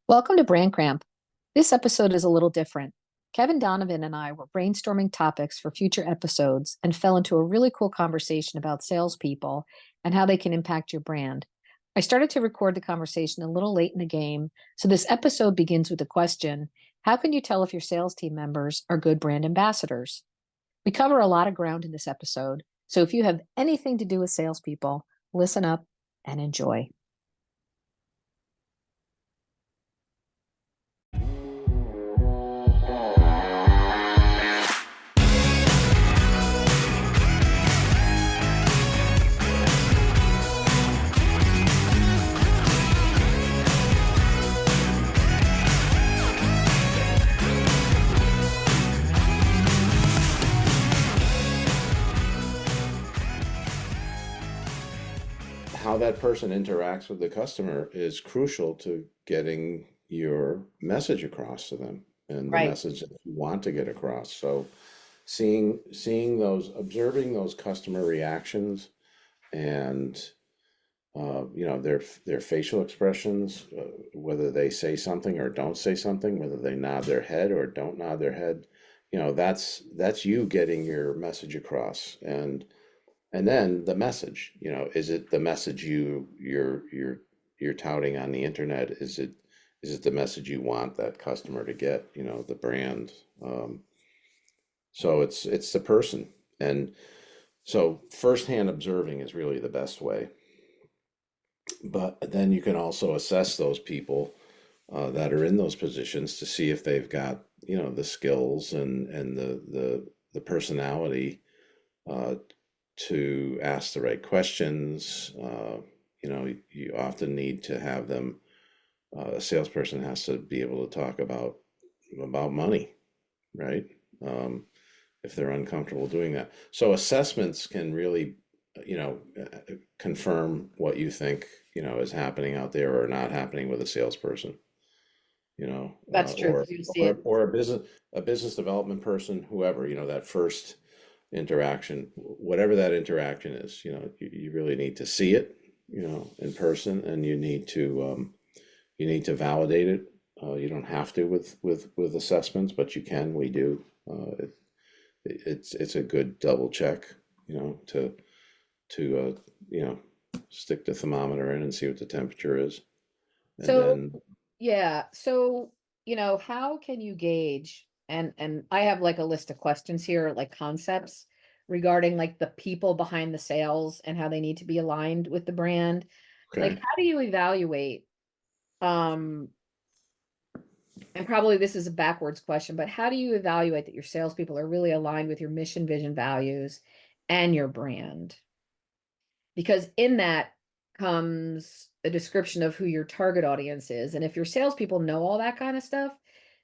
Welcome to Brand Cramp. This episode is a little different. Kevin Donovan and I were brainstorming topics for future episodes and fell into a really cool conversation about salespeople and how they can impact your brand. I started to record the conversation a little late in the game, so this episode begins with the question: how can you tell if your sales team members are good brand ambassadors? We cover a lot of ground in this episode, so if you have anything to do with salespeople, listen up and enjoy. How that person interacts with the customer is crucial to getting your message across to them and the Right. message that you want to get across. So seeing those, observing those customer reactions and their facial expressions, whether they say something or don't say something, whether they nod their head or don't nod their head, that's you getting your message across. And then the message, is it the message you're touting on the internet? Is it the message you want that customer to get, the brand? So it's the person. And so firsthand observing is really the best way. But then you can also assess those people that are in those positions to see if they've got, the skills and the personality uh, to ask the right questions. You often need to have them. A salesperson has to be able to talk about money, right? Um, if they're uncomfortable doing that. So assessments can really, confirm what you think, is happening out there or not happening with a salesperson, That's true or because you see or it. or a business development person, whoever, that first interaction, whatever that interaction is, you really need to see it, in person, and you need to validate it. You don't have to with assessments, but you can. We do. It's a good double check, to stick the thermometer in and see what the temperature is, and So, then yeah. So, how can you gauge? And I have like a list of questions here, like concepts regarding like the people behind the sales and how they need to be aligned with the brand. Like, okay. how do you evaluate? Um, and probably this is a backwards question, but how do you evaluate that your salespeople are really aligned with your mission, vision, values, and your brand? Because in that comes a description of who your target audience is. And if your salespeople know all that kind of stuff,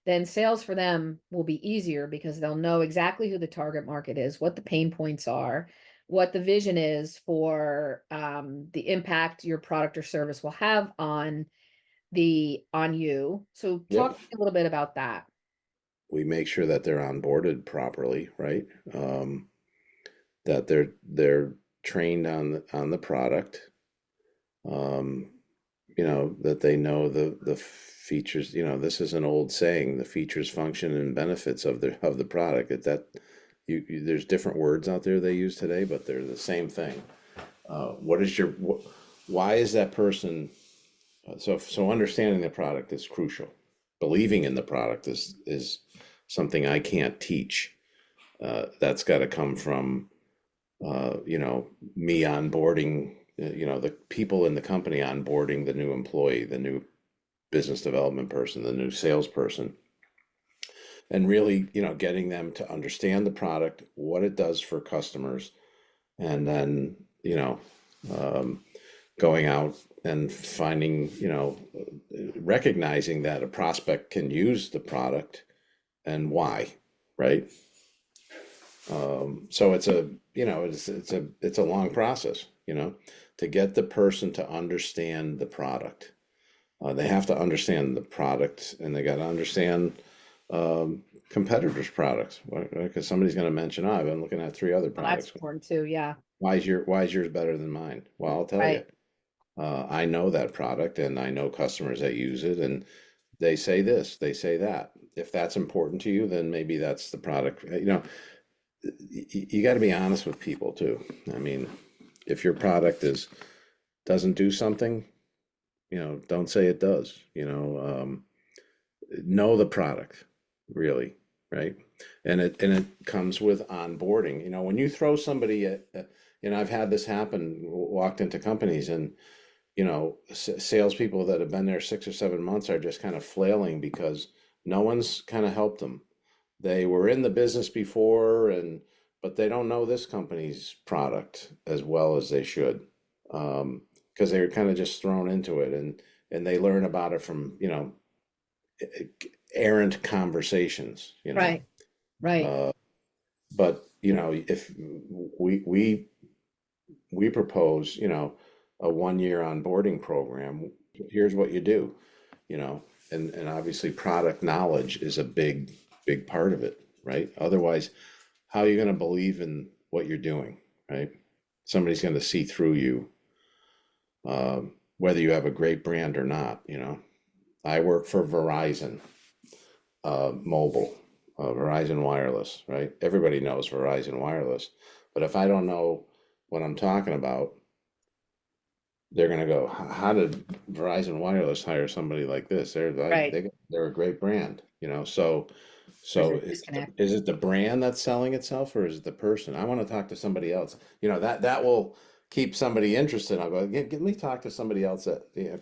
then sales for them will be easier because they'll know exactly who the target market is, what the pain points are, what the vision is for the impact your product or service will have on you. So talk Yep. to me a little bit about that. We make sure that they're onboarded properly, right? That they're trained on the product. Um, that they know the features. This is an old saying: the features, function, and benefits of the product. There's different words out there they use today, but they're the same thing. Why is that person? So understanding the product is crucial. Believing in the product is something I can't teach. That's got to come from me onboarding, the people in the company onboarding the new employee, the new business development person, the new salesperson, and really, getting them to understand the product, what it does for customers, and then, um, going out and finding, recognizing that a prospect can use the product and why, right? So it's a long process, to get the person to understand the product. They have to understand the product, and they got to understand competitors' products. Because somebody's going to mention, oh, I've been looking at three other Well, that's products. important too. Yeah. Why is yours better than mine? Well, I'll tell you. Right. I know that product, and I know customers that use it, and they say this, they say that. If that's important to you, then maybe that's the product. You got to be honest with people too. I mean, if your product is doesn't do something, don't say it does. Know the product, really, right? And it comes with onboarding. When you throw somebody I've had this happen, walked into companies and salespeople that have been there 6 or 7 months are just kind of flailing because no one's kind of helped them. They were in the business before, but they don't know this company's product as well as they should, because they were kind of just thrown into it, and they learn about it from errant conversations. Right. Right. Uh, but if we we propose, a 1 year onboarding program. Here's what you do, you know, and obviously product knowledge is a big part of it, right? Otherwise, how are you going to believe in what you're doing, right? Somebody's going to see through you, whether you have a great brand or not. I work for Verizon, Mobile, Verizon Wireless, right? Everybody knows Verizon Wireless, but if I don't know what I'm talking about, they're gonna go, how did Verizon Wireless hire somebody like this? Right. They're a great brand, so There's a so disconnect. is it the brand that's selling itself, or is it the person? I want to talk to somebody else. That will keep somebody interested. I'll go, get me talk to somebody else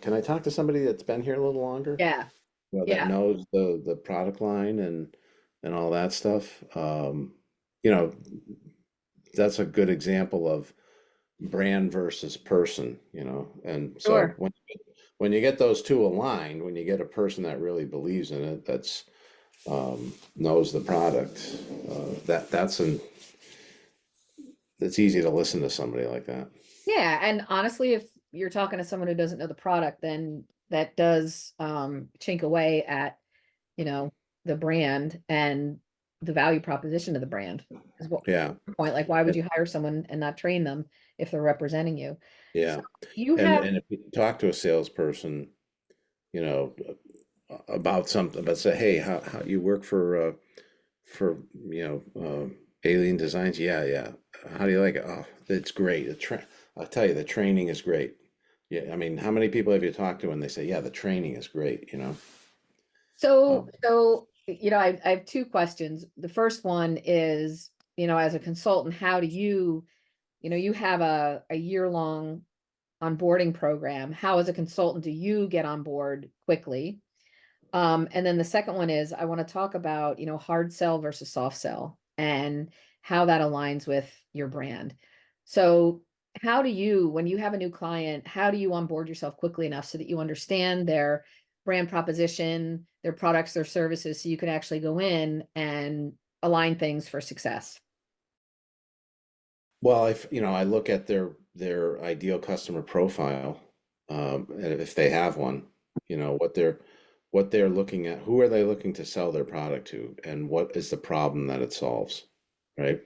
can I talk to somebody that's been here a little longer? Yeah. That Yeah. knows the product line and all that stuff. You know, that's a good example of brand versus person. And so Sure. when you get those two aligned, when you get a person that really believes in it, that's knows the product, it's easy to listen to somebody like that. Yeah, and honestly, if you're talking to someone who doesn't know the product, then that does chink away at, you know, the brand and the value proposition of the brand. Is what Yeah, point, like, why would you hire someone and not train them if they're representing you? So yeah. you And have, and if you talk to a salesperson, you know, about something, but say, hey, how you work for Aileen Designs? Yeah, yeah. How do you like it? Oh, it's great. I'll tell you, the training is great. Yeah, I mean, how many people have you talked to and they say, yeah, the training is great? so Um, so I have two questions. The first one is, as a consultant, how do you have a year-long onboarding program. How, as a consultant, do you get on board quickly? And then the second one is I want to talk about, hard sell versus soft sell and how that aligns with your brand. So, how do you, when you have a new client, how do you onboard yourself quickly enough so that you understand their brand proposition, their products, their services, so you can actually go in and align things for success? well, I look at their ideal customer profile, and if they have one, what they're looking at, who are they looking to sell their product to, and what is the problem that it solves, right?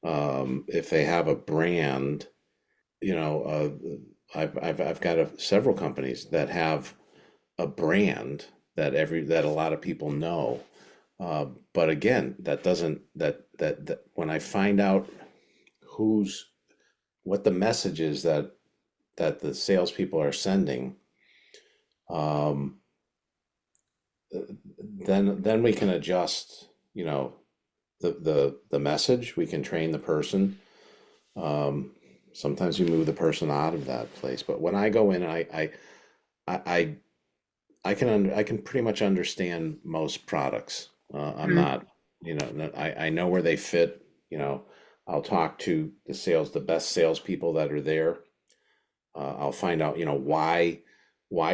If they have a brand, you know, I've got several companies that have a brand that a lot of people know. But again, that doesn't that when I find out who's what the message is that the salespeople are sending, um, then we can adjust, the message. We can train the person. Um, Sometimes we move the person out of that place. But when I go in, I I can pretty much understand most products. I'm Mhm. not, I know where they fit. I'll talk to the best salespeople that are there. I'll find out, why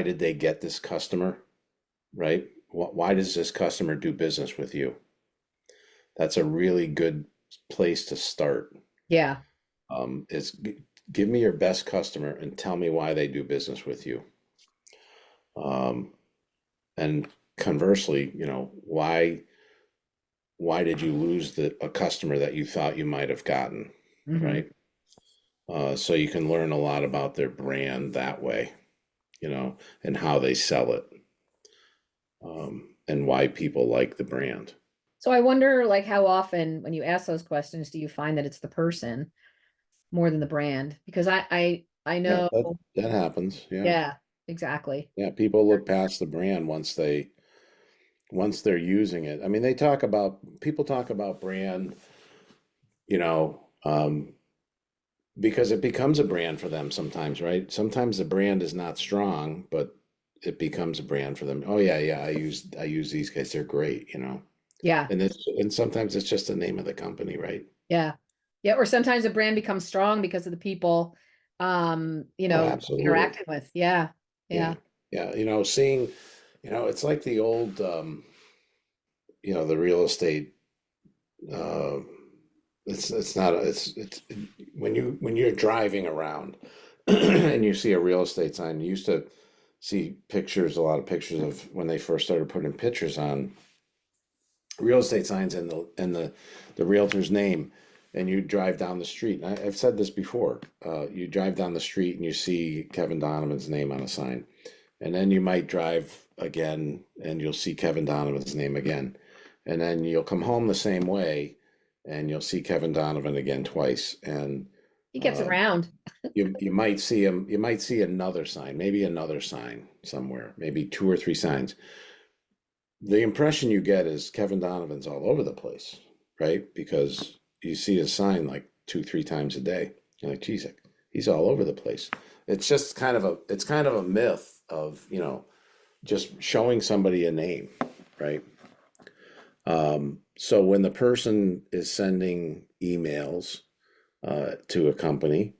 did they get this customer, right? Why does this customer do business with you? That's a really good place to start. Yeah. Give me your best customer and tell me why they do business with you. Um, and conversely, why did you lose a customer that you thought you might have gotten, Hmm. right? So you can learn a lot about their brand that way, and how they sell it. and why people like the brand. So I wonder, like, how often when you ask those questions, do you find that it's the person more than the brand? Because I Yeah, know, that happens. Yeah. yeah, exactly. Yeah, people look past the brand once they're using it. I mean, people talk about brand, you know, because it becomes a brand for them sometimes, right? Sometimes the brand is not strong, but it becomes a brand for them. Oh yeah, yeah, I use these guys. They're great, you know. Yeah, And sometimes it's just the name of the company, right? yeah, yeah. Or sometimes a brand becomes strong because of the people, Oh, absolutely. interacting with. Yeah, Yeah. yeah. Yeah, it's like the old the real estate uh it's not it's when you're driving around and you see a real estate sign, you used to see a lot of pictures of when they first started putting pictures on real estate signs and the realtor's name, and you drive down the street. And I've said this before. You drive down the street and you see Kevin Donovan's name on a sign, and then you might drive again and you'll see Kevin Donovan's name again, and then you'll come home the same way and you'll see Kevin Donovan again twice, and He gets uh, around. you might see him. You might see another sign, maybe another sign somewhere, maybe two or three signs. The impression you get is Kevin Donovan's all over the place, right? Because you see his sign like two, three times a day. You're like, geez, he's all over the place. It's kind of a myth of, just showing somebody a name, right? So when the person is sending emails to a company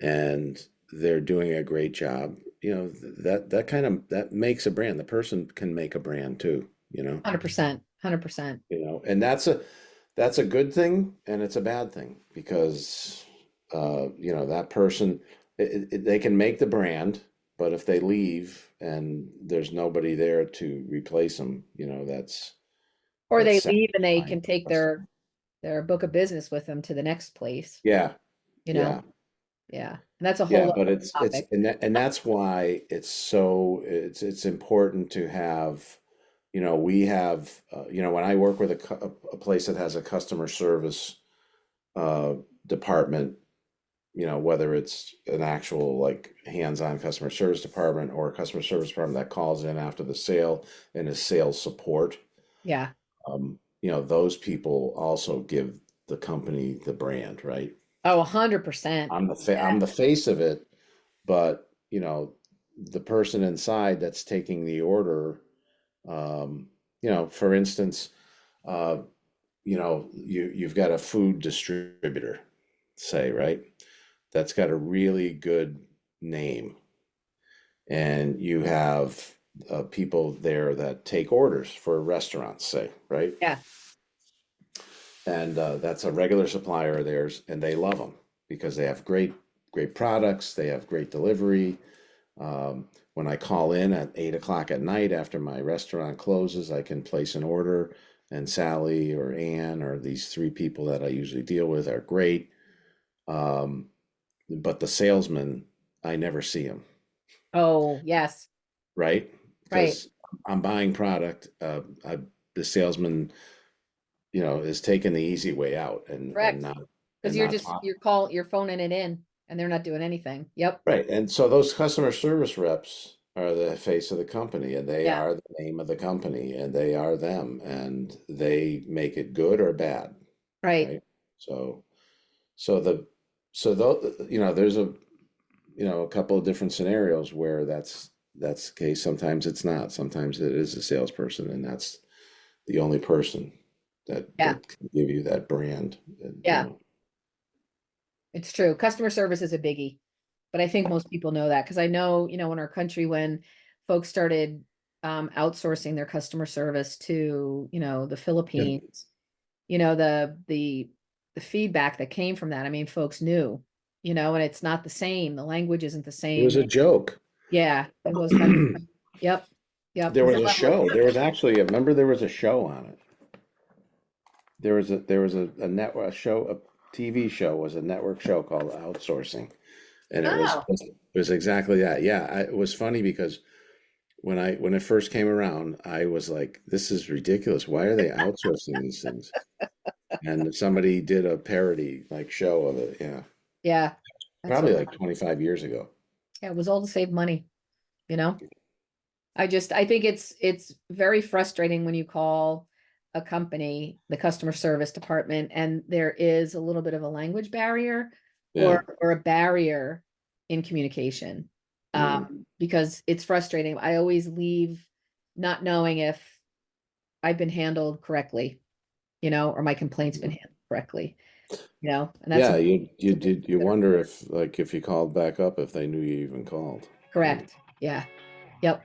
and they're doing a great job, that makes a brand. The person can make a brand too, 100%, 100%. and that's a good thing and it's a bad thing because that person they can make the brand, but if they leave and there's nobody there to replace them, Or that's they leave and they satisfying can for the take customer. their book of business with them to the next place, Yeah, you know? yeah, Yeah. And that's a whole yeah, but other it's topic. and that's why it's important to have, we have, when I work with a place that has a customer service uh, department, whether it's an actual like hands-on customer service department or a customer service department that calls in after the sale and is sales support, Yeah. those people also give the company the brand, right? Oh, 100%. I'm Yeah. the face of it, but the person inside that's taking the order, for instance, uh, you've got a food distributor, say, right? That's got a really good name, and you have people there that take orders for restaurants, say, right? Yeah. And that's a regular supplier of theirs, and they love them because they have great products, they have great delivery. When I call in at 8 o'clock at night after my restaurant closes, I can place an order, and Sally or Ann or these three people that I usually deal with are great. Um, but the salesman, I never see him, Oh, yes. right? Right. Because I'm buying product. The salesman, is taking the easy way out and Correct. not Because and not you're talking. you're phoning it in and they're not doing anything. Yep. Right. And so those customer service reps are the face of the company, and they Yeah. are the name of the company, and they are them, and they make it good or bad, Right. right? So so the so though there's a couple of different scenarios where that's the case. Sometimes it's not. Sometimes it is a salesperson, and that's the only person that Yeah. that can give you that brand. And, Yeah. It's true. Customer service is a biggie, but I think most people know that because I know, in our country when folks started outsourcing their customer service to, the yeah, Philippines, the feedback that came from that. I mean, folks knew, and it's not the same. The language isn't the it was same. a joke. Yeah, it was kind of, yep, yep. There There's was a a level of show. There trust. was actually, remember there was a show on it. There was a network a show, a TV show was a network show called Outsourcing, and it was Oh, it was exactly that. Yeah, it was funny because when it first came around, I was like, this is ridiculous. Why are they outsourcing these things? And somebody did a parody like show of it. Yeah. Yeah. That's so Probably like funny. 25 years ago. Yeah, it was all to save money, you know? I think it's very frustrating when you call a company, the customer service department, and there is a little bit of a language barrier Yeah. or a barrier in communication. Mm, Because it's frustrating. I always leave not knowing if I've been handled correctly, or my complaint's been mm. handled correctly, and that's Yeah, a you it's a big did you wonder consideration. if like if you called back up if they knew you even called, right? Correct. Yeah. Yep.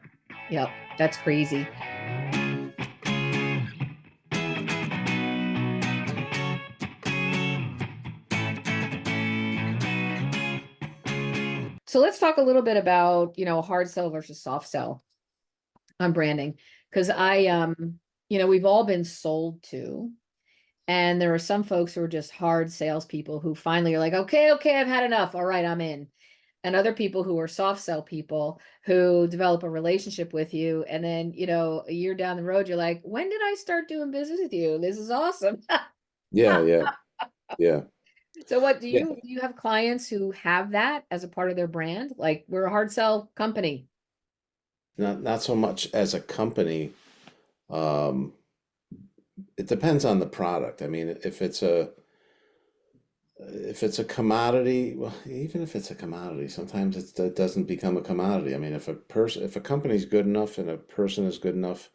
Yep. That's crazy. So let's talk a little bit about, hard sell versus soft sell on branding. Because we've all been sold to, and there are some folks who are just hard salespeople who finally are like, okay, okay, I've had enough. All right, I'm in. And other people who are soft sell people who develop a relationship with you. And then, a year down the road, you're like, when did I start doing business with you? This is awesome. Yeah, yeah, yeah. So what Yeah. do you have clients who have that as a part of their brand? Like, we're a hard sell company. Not so much as a company. Um, it depends on the product. I mean, if it's a commodity, well, even if it's a commodity, sometimes it doesn't become a commodity. I mean, if a company's good enough and a person is good enough,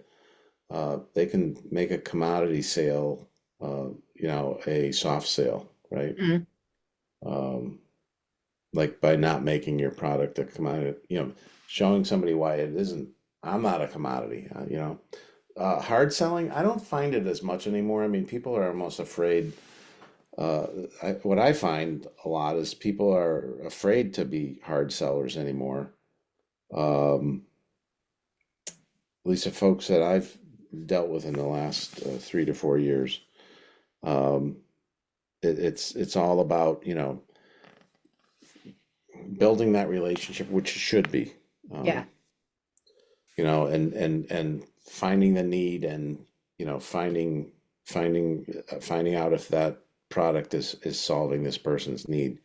they can make a commodity sale, a soft sale, right? Mhm. Um, like by not making your product a commodity, showing somebody why it isn't. I'm not a commodity, hard selling, I don't find it as much anymore. I mean, people are almost afraid. Uh, what I find a lot is people are afraid to be hard sellers anymore. At least the folks that I've dealt with in the last 3 to 4 years. Um, it's all about, building that relationship, which it should be. Yeah. Um, and finding the need and finding out if that product is solving this person's need.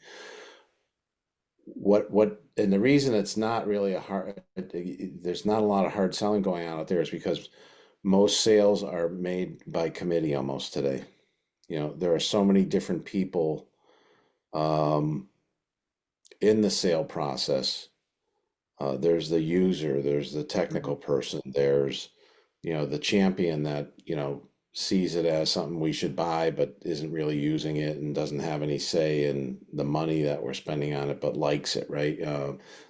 What and the reason it's not really there's not a lot of hard selling going on out there is because most sales are made by committee almost today. There are so many different people um, in the sale process. There's the user, there's the technical Mhm. person, there's, the champion that, sees it as something we should buy, but isn't really using it and doesn't have any say in the money that we're spending on it, but likes it, right?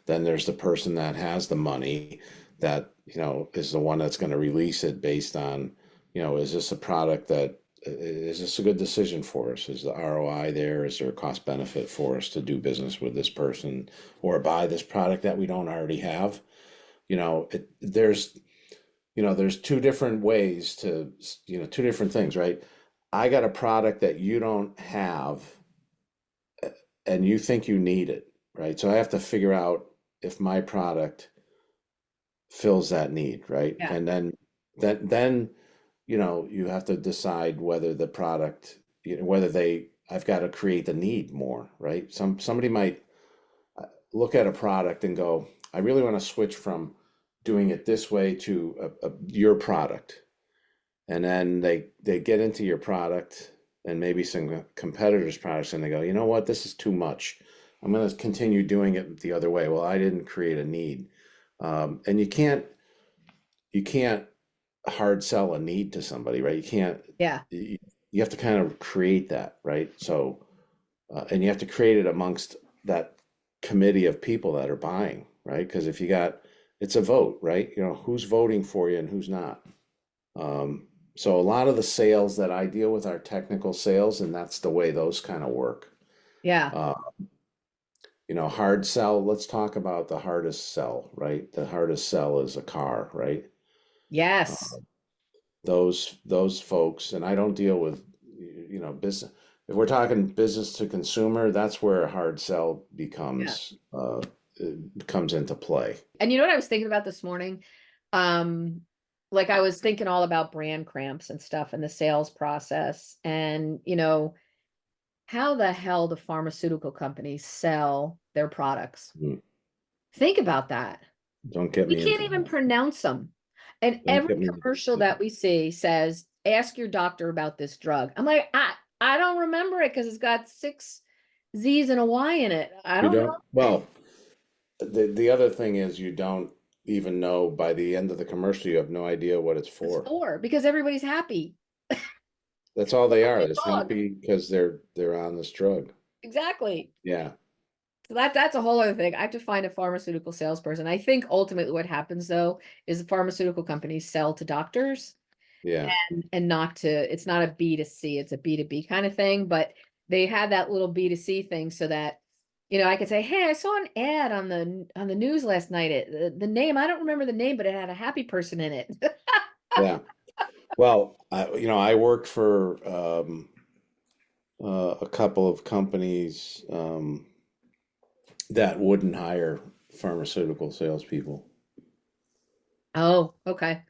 Then there's the person that has the money that, is the one that's going to release it based on, is this a product that is this a good decision for us? Is the ROI there? Is there a cost benefit for us to do business with this person or buy this product that we don't already have? There's two different ways to, two different things, right? I got a product that you don't have and you think you need it, right? So I have to figure out if my product fills that need, right? Yeah. And then you have to decide whether the product, I've got to create the need more, right? Somebody might look at a product and go, I really want to switch from doing it this way to your product. And then they get into your product and maybe some competitors' products and they go, you know what, this is too much. I'm going to continue doing it the other way. Well, I didn't create a need. And you can't hard sell a need to somebody, right? Yeah. You have to kind of create that, right? So, and you have to create it amongst that committee of people that are buying, right? Because if you got, it's a vote, right? Who's voting for you and who's not. Um, so a lot of the sales that I deal with are technical sales, and that's the way those kind of work. Yeah. Uh, hard sell, let's talk about the hardest sell, right? The hardest sell is a car, right? Uh, Yes. those folks, and I don't deal with, business. If we're talking business to consumer, that's where a hard sell Yeah. comes into play. And you know what I was thinking about this morning? Um, like I was thinking all about brand cramps and stuff and the sales process and, how the hell do pharmaceutical companies sell their products? Mm. Think about that. Don't get We me can't into even that. pronounce them. And Don't every get me into commercial that. that we see says, ask your doctor about this drug. I'm like, I don't remember it because it's got six Z's and a Y in it. I You don't know don't, well, the other thing is you don't even know by the end of the commercial, you have no idea what it's what it's for. for because everybody's happy. That's all they are. The They're dog. happy because they're on this drug. Exactly. Yeah, So that's a whole other thing. I have to find a pharmaceutical salesperson. I think ultimately what happens though is the pharmaceutical companies sell to doctors yeah, and not to, it's not a B2C, it's a B2B kind of thing, but they had that little B2C thing so that, I could say, hey, I saw an ad on the news last night. The name, I don't remember the name, but it had a happy person in it. yeah. Well, I worked for a couple of companies that wouldn't hire pharmaceutical salespeople. Oh, okay.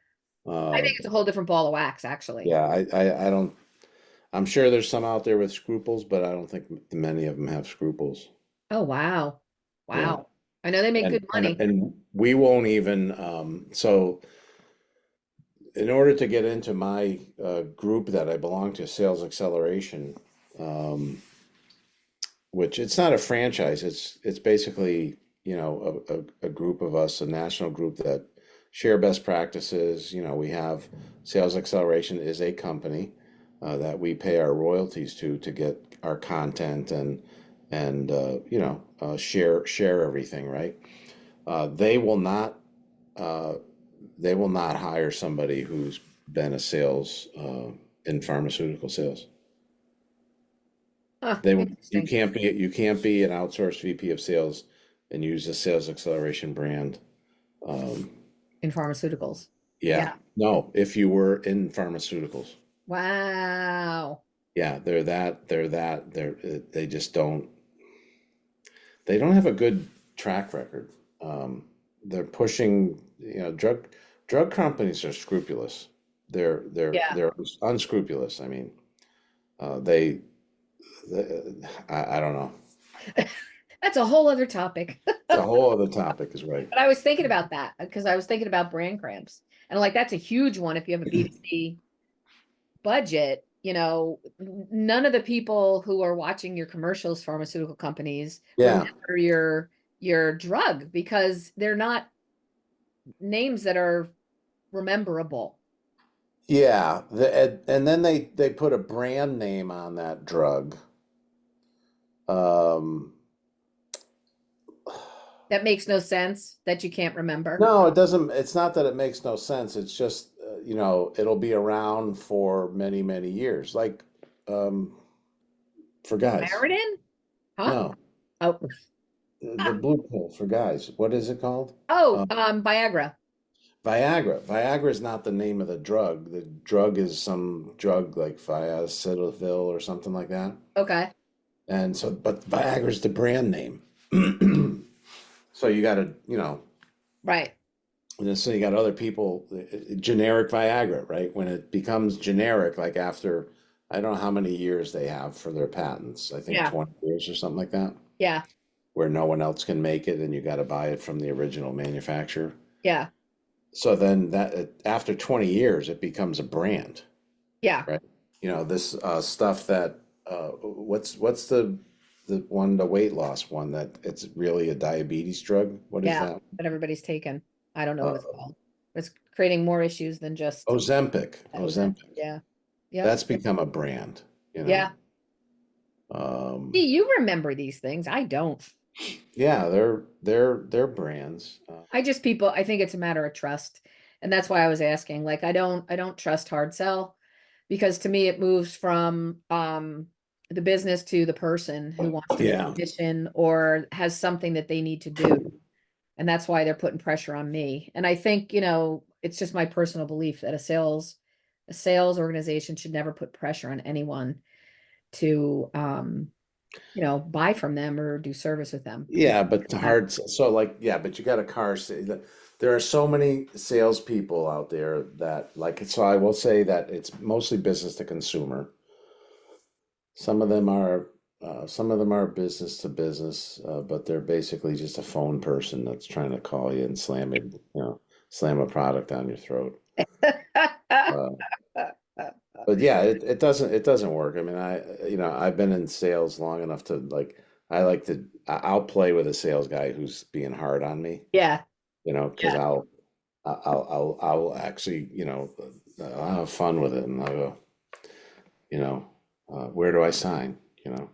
I Uh, think it's a whole different ball of wax, actually. yeah, I don't. I'm sure there's some out there with scruples, but I don't think many of them have scruples. Oh, wow. Yeah, Wow. I know they make and good and money. and we won't even. So, in order to get into my group that I belong to, Sales Acceleration, um, which it's not a franchise. It's basically, a group of us, a national group that share best practices. We have Sales Acceleration is a company that we pay our royalties to get our content and share everything, right? They will not uh, they will not hire somebody who's been a sales in pharmaceutical sales. Huh, They will, interesting. you can't be an outsourced VP of sales and use a sales acceleration brand. Um, In pharmaceuticals. yeah, Yeah. no, if you were in pharmaceuticals, Wow. yeah, they just they don't have a good track record. They're pushing, drug companies are scrupulous. Yeah. They're unscrupulous. I mean, they, I don't know. That's a whole other topic. It's a whole other topic, is right. But I was thinking about that because I was thinking about brand cramps. And like that's a huge one if you have a B2C budget, none of the people who are watching your commercials, pharmaceutical companies, Yeah. remember your drug because they're not names that are rememberable. Yeah, and then they put a brand name on that drug. Um, That makes no sense that you can't remember. no, it doesn't. It's not that it makes no sense. It's just it'll be around for many many years. Like um, for guys. Claritin? Huh? No, Oh, the blue pill for guys. What is it called? Viagra. Viagra. Viagra is not the name of the drug. The drug is some drug like Viacidil or something like that. Okay. And so, but Viagra is the brand name. So you got to, Right. and then so you got other people, generic Viagra, right? When it becomes generic, like after, I don't know how many years they have for their patents. I think Yeah. 20 years or something like that, Yeah. where no one else can make it and you got to buy it from the original manufacturer. Yeah. So then after 20 years, it becomes a brand, Yeah. right? This stuff that what's the weight loss one that it's really a diabetes drug? What is Yeah. that? That everybody's taken. I don't know what Uh, it's called. It's creating more issues than just Ozempic. that was it. Ozempic. Yeah. Yep. That's become a brand, you know. Yeah. Um, See, you remember these things. I don't. yeah, they're brands. I think it's a matter of trust. And that's why I was asking. Like I don't trust hard sell because to me it moves from the business to the person who wants to make Yeah. a mission or has something that they need to do. And that's why they're putting pressure on me. And I think, it's just my personal belief that a sales organization should never put pressure on anyone to buy from them or do service with them. Yeah, but the hard so like yeah, but you got a car. there are so many salespeople out there that like, so I will say that it's mostly business to consumer. Some of them are, some of them are business to business, but they're basically just a phone person that's trying to call you and slam it, slam a product down your throat. Uh, but yeah, it doesn't work. I mean, I've been in sales long enough to like, I'll play with a sales guy who's being hard on me, Yeah, because yeah. I'll actually, I'll have fun with it, and I'll go, where do I sign? You know,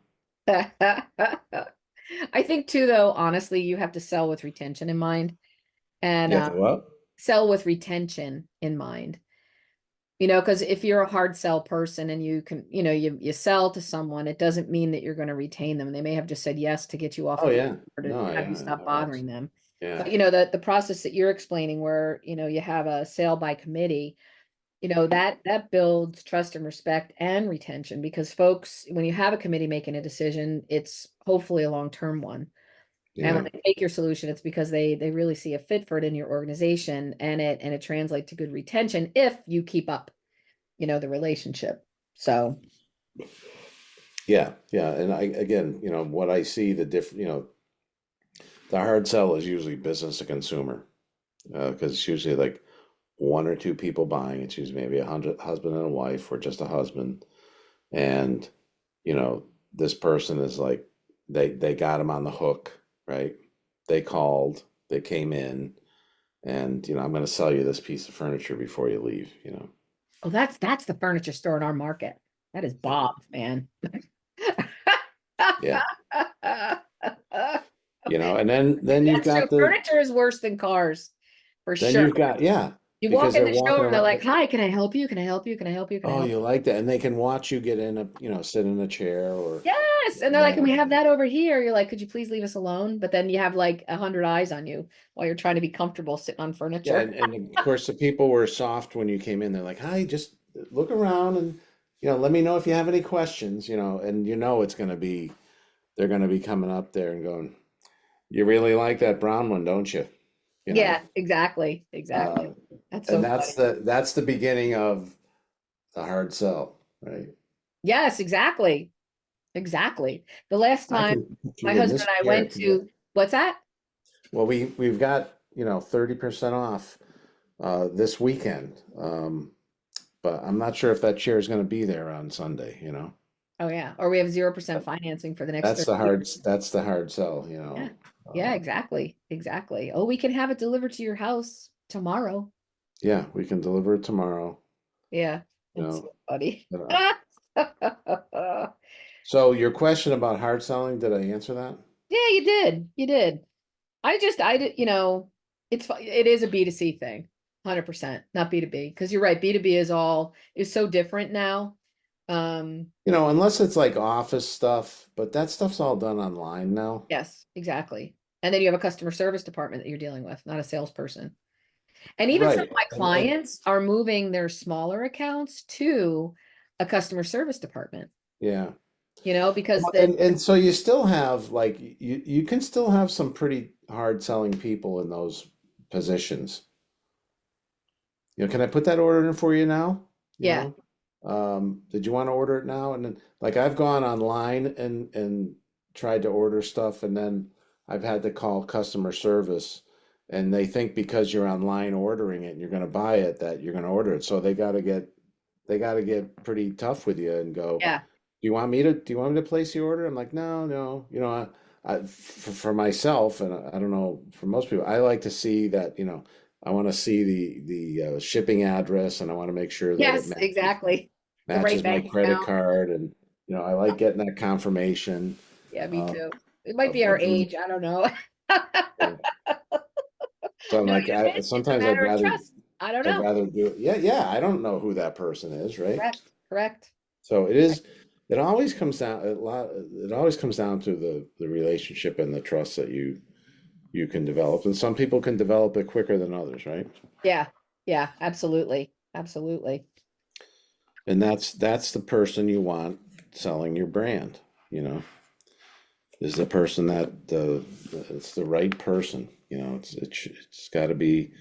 I think too, though, honestly, you have to sell with retention in mind and you have to what? sell with retention in mind. Because if you're a hard sell person and you can, you sell to someone, it doesn't mean that you're going to retain them. They may have just said yes to get you off Oh the phone yeah, or to no, have you yeah, stop no, bothering them. yeah, But the process that you're explaining where, you have a sale by committee, that builds trust and respect and retention because folks, when you have a committee making a decision, it's hopefully a long-term one. And when yeah, they take your solution, it's because they really see a fit for it in your organization and it translates to good retention if you keep up, the relationship. So yeah, yeah. And I again, what I see the different, the hard sell is usually business to consumer, because it's usually like one or two people buying. It's usually maybe a hundred husband and a wife or just a husband, and this person is like they got him on the hook, right? They called, they came in, and I'm going to sell you this piece of furniture before you leave. oh, that's the furniture store in our market. That is Bob's, man. Yeah, and then you've That's true. got the Furniture is worse than cars, for then sure. you've got yeah, You walk because in they're the walking showroom, they're around. like, "Hi, can I help you? Can I help you? Can I help you? Can I Oh, help you you?" like that, and they can watch you get in sit in a chair or Yes, and they're like, "Can we have that over here?" You're like, "Could you please leave us alone?" But then you have like 100 eyes on you while you're trying to be comfortable sitting on yeah, furniture. and of course the people were soft when you came in. They're like, "Hi, just look around and let me know if you have any questions." And it's gonna be they're gonna be coming up there and going, "You really like that brown one, don't you?" You know, Yeah, exactly, uh, exactly. That's and so funny. that's the beginning of the hard sell, right? Yes, exactly, exactly. The last I time can put my you in husband this and I chair went to get. to, what's that? Well, we've got 30% off this weekend. But I'm not sure if that chair is going to be there on Sunday. Oh yeah, or we have 0% financing for the next 30 years. That's the hard sell. Yeah. Yeah, exactly. Exactly. Oh, we can have it delivered to your house tomorrow. Yeah, we can deliver it tomorrow. Yeah, You that's know. so funny. uh, so your question about hard selling, did I answer that? Yeah, you did. You did. I did, it is a B2C thing. 100%, not B2B. Because you're right, B2B is so different now. Um, Unless it's like office stuff, but that stuff's all done online now. yes, exactly. And then you have a customer service department that you're dealing with, not a salesperson. And even some Right. of my And clients are moving their smaller accounts to a customer service department, yeah. because Well, the and so you still have like you can still have some pretty hard selling people in those positions. Can I put that order in for you now? You yeah, know, did you want to order it now? And then, like, I've gone online and tried to order stuff, and then I've had to call customer service, and they think because you're online ordering it and you're going to buy it that you're going to order it. So they got to get pretty tough with you and go, yeah. do you want me to place the order? I'm like, no, no. For myself, and I don't know for most people, I like to see that. I want to see the shipping address, and I want to make sure that it Yes, matches exactly. The right matches my bank credit account. card, and I like getting that confirmation Yeah, me uh, too. It might be our of who. age. I don't know. Yeah. So I'm No, like, it's a sometimes I'd matter of rather trust. I don't I'd know. rather do it. Yeah, yeah. I don't know who that person is, right? Correct. Correct. So it is. It always comes down a lot. It always comes down to the relationship and the trust that you can develop, and some people can develop it quicker than others, right? Yeah. Yeah, absolutely. Absolutely. And that's the person you want selling your brand, is the person that it's the right person, You know, it's got to be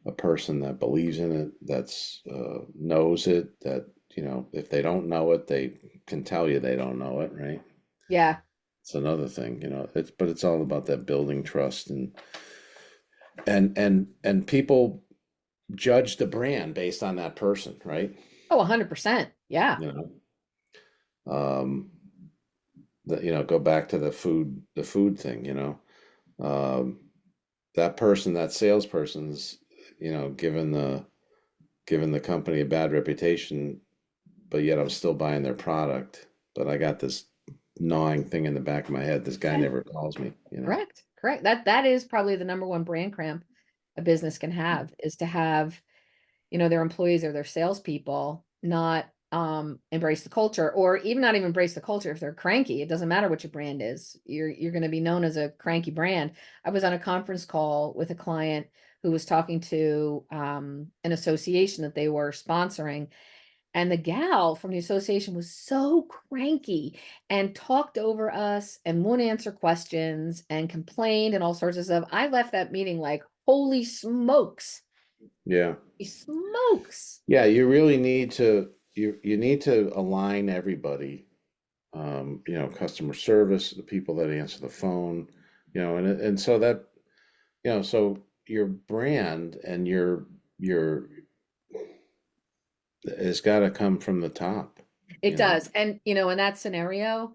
a person that believes in it, that's knows it, that, you know, if they don't know it, they can tell you they don't know it, right? Yeah. It's another thing, you know. But it's all about that building trust, and people judge the brand based on that person, right? Oh, 100%. Yeah. You know, go back to the food thing, you know. Um, that person, that salesperson's, you know, given the company a bad reputation, but yet I'm still buying their product. But I got this gnawing thing in the back of my head. This guy Yeah. never calls me, you know. Correct. Correct. That is probably the number one brand cramp a business can have, is to have, their employees or their salespeople not embrace the culture, or even not even embrace the culture. If they're cranky, it doesn't matter what your brand is. You're going to be known as a cranky brand. I was on a conference call with a client who was talking to an association that they were sponsoring, and the gal from the association was so cranky and talked over us and wouldn't answer questions and complained and all sorts of stuff. I left that meeting like, holy smokes. Yeah. Holy smokes. Yeah, you really need to you need to align everybody. You know, customer service, the people that answer the phone, you know, and so that, you know, so your brand and your has got to come from the top, It you know. does. And, in that scenario,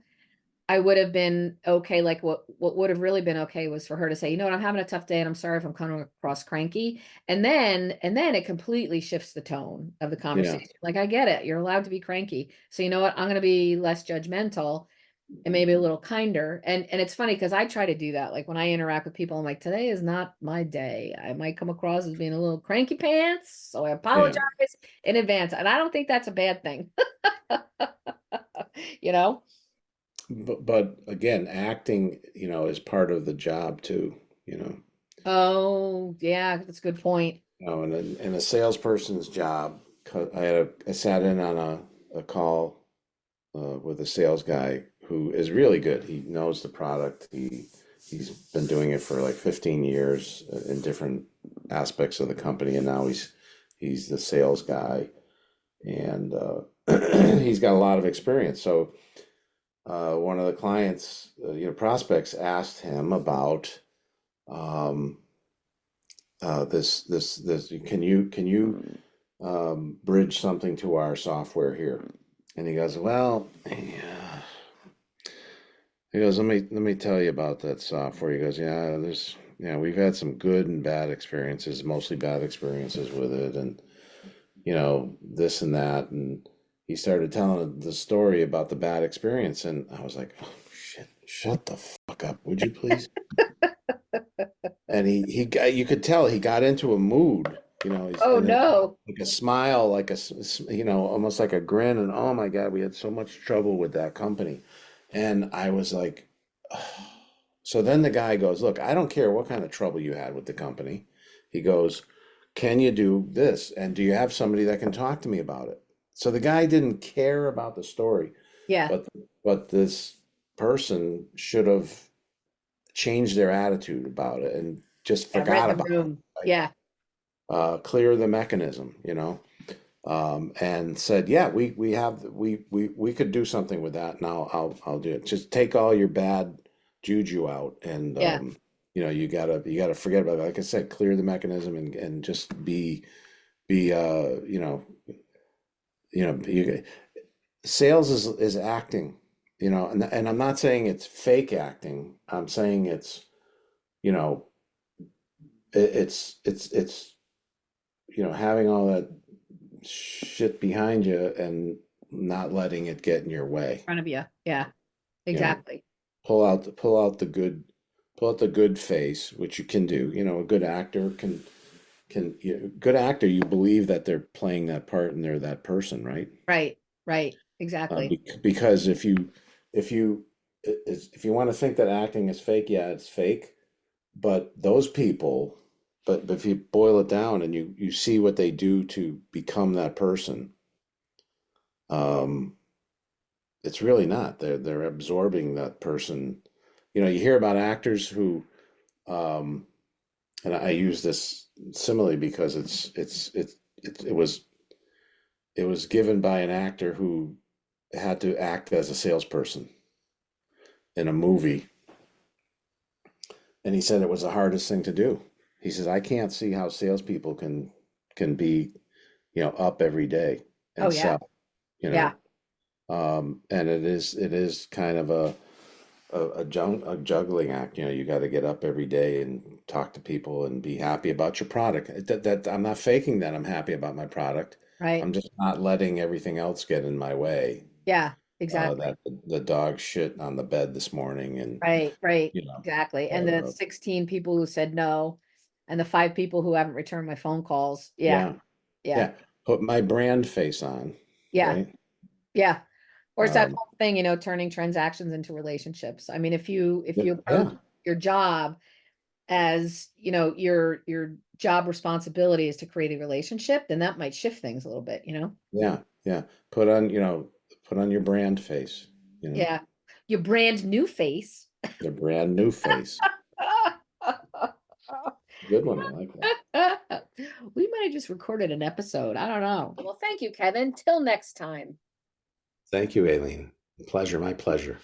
I would have been okay. Like what would have really been okay was for her to say, I'm having a tough day and I'm sorry if I'm coming across cranky. And then it completely shifts the tone of the Yeah. conversation. Like, I get it. You're allowed to be cranky. So you know what? I'm going to be less judgmental and maybe a little kinder. And it's funny because I try to do that. Like when I interact with people, I'm like, today is not my day. I might come across as being a little cranky pants. So I Yeah. apologize in advance. And I don't think that's a bad thing. you know? But again, acting, you know, is part of the job too, you know. Oh, yeah, that's a good point. You know, in a salesperson's job, I sat in on a call with a sales guy who is really good. He knows the product. He's been doing it for like 15 years in different aspects of the company, and now he's the sales guy, and he's got a lot of experience. So one of the clients, prospects, asked him about um, this. Can you bridge something to our software here? And he goes, well, yeah. He goes, let me tell you about that software. He goes, yeah, we've had some good and bad experiences, mostly bad experiences with it, and this and that. And he started telling the story about the bad experience, and I was like, oh shit, shut the fuck up, would you please? And he got, you could tell he got into a mood, Oh and it, no. like a smile, like almost like a grin, and oh my God, we had so much trouble with that company. And I was like, so then the guy goes, look, I don't care what kind of trouble you had with the company. He goes, can you do this? And do you have somebody that can talk to me about it? So the guy didn't care about the story, Yeah. but this person should have changed their attitude about it and just Yeah, read forgot the about it. room. Like, Yeah. clear the mechanism, and said, "Yeah, we could do something with that. Now I'll do it. Just take all your bad juju out, and Yeah. you gotta forget about it. Like I said, clear the mechanism and just be you sales is acting, and I'm not saying it's fake acting. I'm saying it's you know it's having all that shit behind you and not letting it get in your way. In front of you. Yeah. You know, Exactly. pull out the good face, which you can do. A good actor good actor. You believe that they're playing that part and they're that person, right? Right. Right. Exactly. Because if you if you want to think that acting is fake, yeah, it's fake. But those people, but if you boil it down and you see what they do to become that person, um, it's really not. They're absorbing that person. You hear about actors who, um, And I use this simile because it was given by an actor who had to act as a salesperson in a movie, and he said it was the hardest thing to do. He says, I can't see how salespeople can be, up every day Oh and yeah. sell, you Yeah. know. And it is kind of a juggling act. You got to get up every day and talk to people and be happy about your product. That I'm not faking that I'm happy about my product. Right. I'm just not letting everything else get in my way. Yeah, exactly. That the dog shit on the bed this morning, and Right, right, you know, exactly. And the 16 people who said no, and the 5 people who haven't returned my phone calls. Yeah, yeah, yeah, yeah. Put my brand face on, yeah, right? yeah. Or it's that Um, whole thing, turning transactions into relationships. I mean, if yeah, you approach yeah, your job as, your job responsibility is to create a relationship, then that might shift things a little bit, yeah, yeah. Put on your brand face, Yeah. Your brand new face. the brand new face. Good one. I like that. We might have just recorded an episode. I don't know. Well, thank you, Kevin. Till next time. Thank you, Aileen. Pleasure, my pleasure.